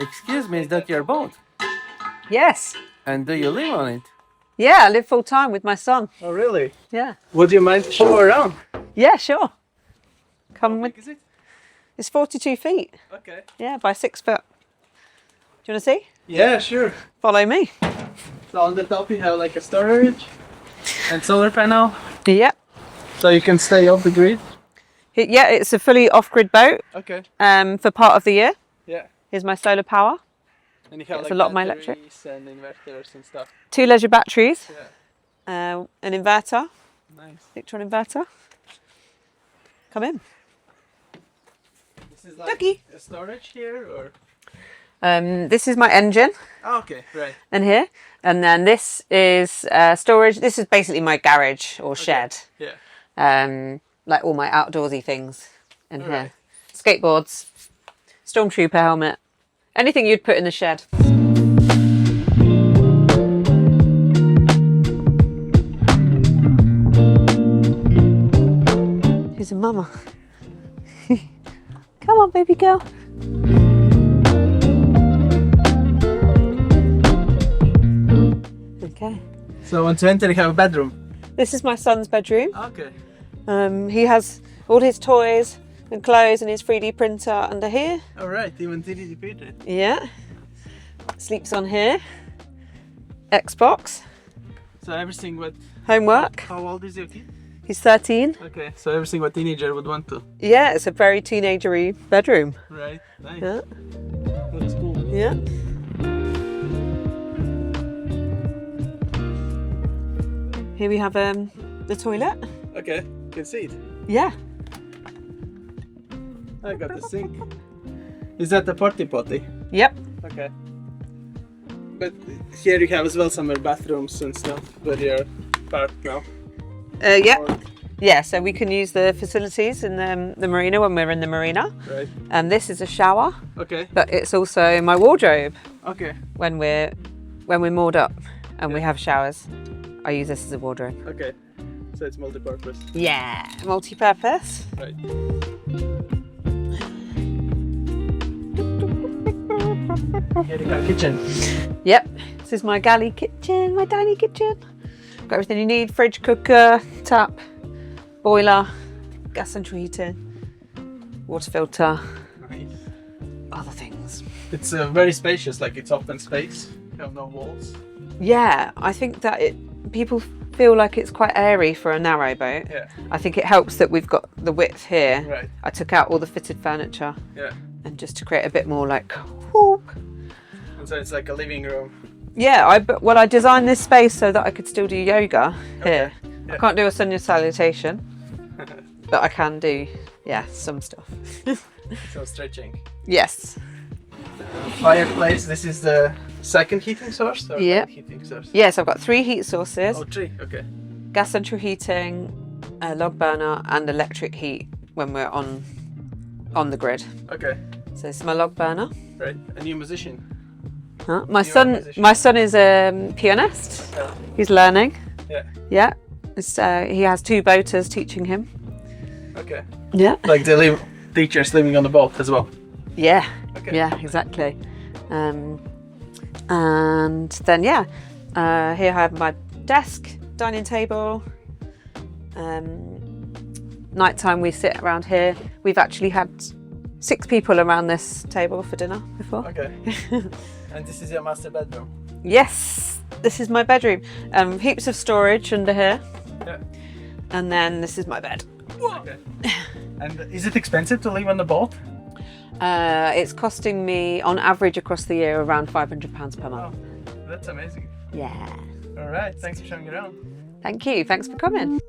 Excuse me, is that your boat? Yes. And do you live on it? Yeah, I live full time with my son. Oh, really? Yeah. Would you mind to show around? Yeah, sure. Come How with. big is it? It's 42 feet. Okay. Yeah, by 6 foot. Do you want to see? Yeah, sure. Follow me. So on the top you have like a storage and solar panel, Yep. so you can stay off the grid. Yeah, it's a fully off-grid boat. Okay. For part of the year. Yeah. Here's my solar power. And you have It's like a lot of my electric. batteries and inverters and stuff. 2 leisure batteries. Yeah. An inverter. Nice. Electron inverter. Come in. This is like Ducky. a storage here, or? This is my engine. Oh, okay, right. In here, and then this is storage. This is basically my garage or shed. Yeah. Like all my outdoorsy things in here. Right. Skateboards, stormtrooper helmet, anything you'd put in the shed. Here's a mama. Come on, baby girl. Okay. So once you enter, you have a bedroom. This is my son's bedroom. Okay. He has all his toys and clothes and his 3D printer under here. All right, even 3D printed. Yeah. Sleeps on here. Xbox. So everything what? Homework. How old is your kid? He's 13. Okay, so everything what teenager would want to. Yeah, it's a very teenagery bedroom. Right. Nice. Yeah. Looks cool. Yeah. Here we have the toilet. Okay, can see it. Yeah. I got the sink. Is that the potty? Yep. Okay. But here you have as well some bathrooms and stuff where you're parked now. Yeah. Or- Yeah, so we can use the facilities in the marina when we're in the marina. Right. And this is a shower, Okay. but it's also my wardrobe Okay. when we're moored up and we have showers. I use this as a wardrobe. Okay. So it's multi-purpose. Yeah, multi-purpose. Right. Here you have kitchen. Yep, this is my galley kitchen, my tiny kitchen. Got everything you need: fridge, cooker, tap, boiler, gas central heating, water filter, Nice. other things. It's very spacious, like it's open space. You have no walls. Yeah, I think that people feel like it's quite airy for a narrow boat. Yeah. I think it helps that we've got the width here. Right. I took out all the fitted furniture Yeah. and just to create a bit more like whoop. And so it's like a living room. Yeah, I designed this space so that I could still do yoga here. Yeah. I can't do a Sunday salutation, but I can do, yeah, some stuff. So stretching. Yes. Fireplace. This is the second heating source. Or Yeah. third heating source. Yes, I've got 3 heat sources, Oh, 3. Okay. gas central heating, a log burner and electric heat when we're on the grid. Okay. So this is my log burner. Right. A new musician. Huh? You're a musician. My son is a pianist. Yeah. He's learning. Yeah. Yeah. He has 2 boaters teaching him. Okay. Yeah. Like the teachers living on the boat as well. Yeah. Okay. Yeah, exactly. And then here I have my desk, dining table. Nighttime we sit around here. We've actually had 6 people around this table for dinner before. Okay. And this is your master bedroom. Yes, this is my bedroom. Heaps of storage under here. Yeah. And then this is my bed. Okay. And is it expensive to live on the boat? It's costing me, on average across the year, around £500 per Oh, month. that's amazing. Yeah. All right. Thanks for showing around. Thank you. Thanks for coming.